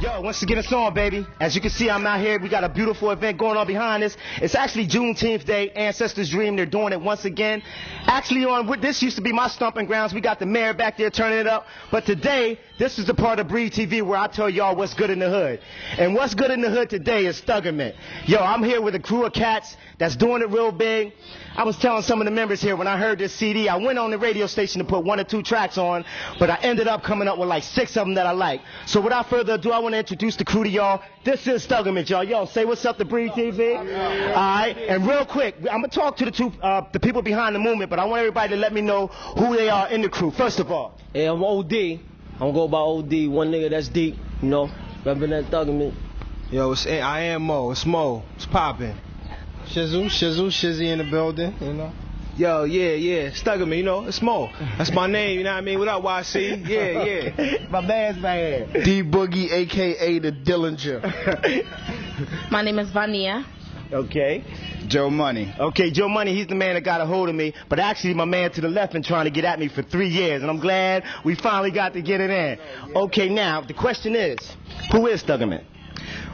Yo, once again, it's on, baby. As you can see, I'm out here. We got a beautiful event going on behind us. It's actually Juneteenth Day, Ancestors' Dream. They're doing it once again. Actually, this used to be my stomping grounds. We got the mayor back there turning it up. But today, this is the part of Breed TV where I tell y'all what's good in the hood. And what's good in the hood today is thugament. Yo, I'm here with a crew of cats that's doing it real big. I was telling some of the members here when I heard this CD, I went on the radio station to put 1 or 2 tracks on, but I ended up coming up with like 6 of them that I like. So without further ado, I want to introduce the crew to y'all. This is thugament, y'all. Yo, say what's up to Breed TV. All right, and real quick, I'm gonna talk to the people behind the movement, but I want everybody to let me know who they are in the crew. First of all, hey, I'm OD. I'm gonna go by OD. One nigga that's deep, you know, repping that thugament. Yo, I am Mo. It's Mo. It's popping. Shizzy in the building, you know. Yo, yeah, thugament, you know, it's Mo. That's my name, you know what I mean? What up, YC? Yeah. my man's man. D Boogie, a.k.a. the Dillinger. My name is Vania. Okay. Joe Money. Okay, Joe Money, he's the man that got a hold of me, but actually my man to the left been trying to get at me for 3 years, and I'm glad we finally got to get it in. Okay, now, the question is, who is thugament?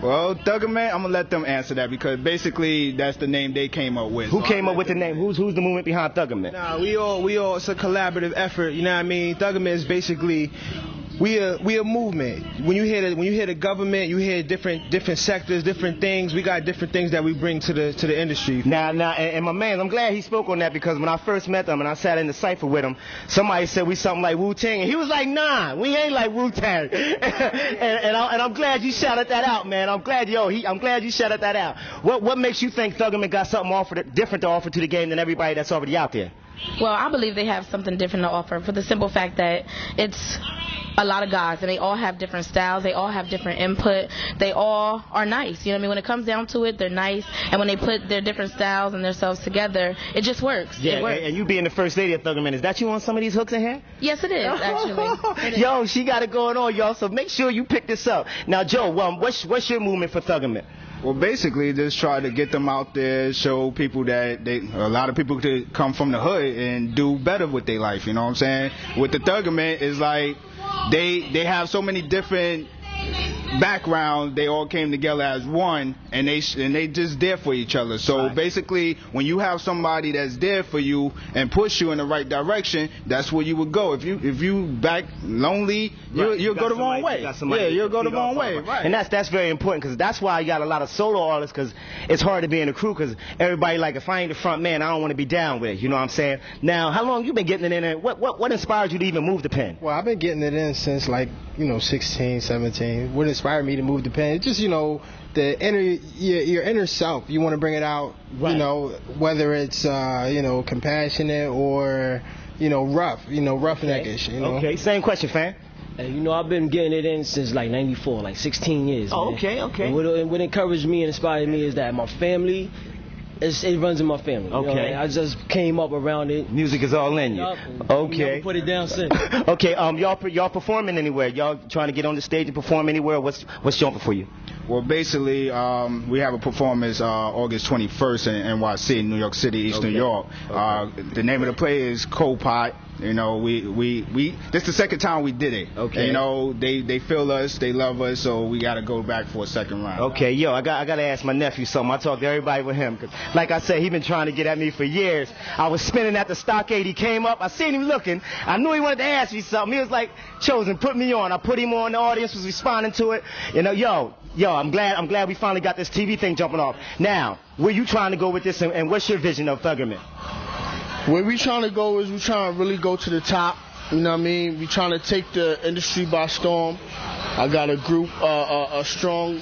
Well, thugament, I'm gonna let them answer that because basically that's the name they came up with. Who came up with the name? Who's the movement behind thugament? Nah, we all, it's a collaborative effort, you know what I mean? Thugament is basically, we a movement. When you hear the government, you hear different sectors, different things. We got different things that we bring to the industry. Now, and my man, I'm glad he spoke on that because when I first met him and I sat in the cipher with him, somebody said we something like Wu-Tang, and he was like, nah, we ain't like Wu-Tang. and I'm glad you shouted that out, man. I'm glad you shouted that out. What makes you think thugament got something different to offer to the game than everybody that's already out there? Well, I believe they have something different to offer for the simple fact that it's a lot of guys, and they all have different styles, they all have different input, they all are nice, you know what I mean? When it comes down to it, they're nice, and when they put their different styles and themselves together, it just works. Yeah, it works. And you being the first lady of thugament, is that you on some of these hooks in here? Yes, it is, actually. It is. Yo, she got it going on, y'all, so make sure you pick this up. Now, Joe, what's your movement for thugament? Well, basically, just try to get them out there, show people that a lot of people could come from the hood and do better with their life, you know what I'm saying? With the thugament, it's like they have so many different backgrounds, they all came together as one, and they just there for each other. So basically, when you have somebody that's there for you and push you in the right direction, that's where you would go. If you back lonely, you'll go the wrong way. Yeah, you'll go the wrong way. Right. And that's very important because that's why I got a lot of solo artists because it's hard to be in a crew because everybody like if I ain't the front man, I don't want to be down with. You know what I'm saying? Now, how long you been getting it in? And what inspired you to even move the pen? Well, I've been getting it in since 16, 17. What inspired me to move the pen? It's just your inner self. You want to bring it out. Right. Whether it's compassionate or roughneckish. Okay, same question, fam. And I've been getting it in since like 94, like 16 years. Oh, man. okay. And what encouraged me and inspired me is that my family. It runs in my family. Okay. I just came up around it. Music is all in you. Okay. Never put it down since. Okay. Y'all performing anywhere? Y'all trying to get on the stage and perform anywhere? What's jumping for you? Well, basically, we have a performance August 21st in NYC, New York City, East New York. The name of the play is Cold Pot. This is the second time we did it. Okay. They feel us, they love us, so we got to go back for a second round. Okay, yo, I got to ask my nephew something. I talked to everybody with him. 'Cause like I said, he been trying to get at me for years. I was spinning at the stockade. He came up. I seen him looking. I knew he wanted to ask me something. He was like, Chosen, put me on. I put him on. The audience was responding to it. Yo, I'm glad we finally got this TV thing jumping off. Now, where you trying to go with this, and what's your vision of thugament? Where we trying to go is we trying to really go to the top. You know what I mean? We trying to take the industry by storm. I got a group of strong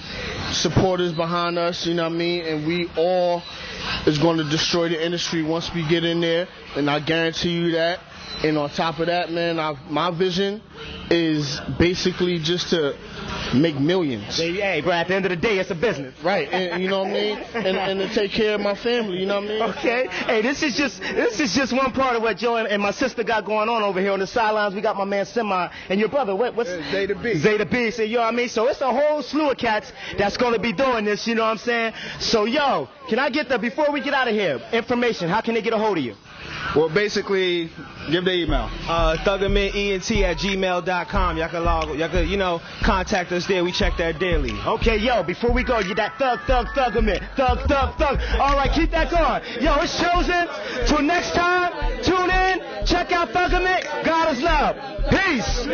supporters behind us. You know what I mean? And we all is going to destroy the industry once we get in there. And I guarantee you that. And on top of that, man, my vision is basically just to make millions. Hey, bro, at the end of the day, it's a business. Right, and you know what I mean? And to take care of my family, you know what I mean? Okay. Hey, this is just one part of what Joe and my sister got going on over here on the sidelines. We got my man Semi and your brother. What's Zeta B. Zeta B. So, you know what I mean? So it's a whole slew of cats that's going to be doing this, you know what I'm saying? So, yo, can I get before we get out of here, information, how can they get a hold of you? Well, basically, give the email. thugament@gmail.com. Y'all can contact us there. We check that daily. Okay, yo, before we go, you that thugament. Thug. All right, keep that going. Yo, it's Chosen. Till next time, tune in. Check out Thugament. God is love. Peace.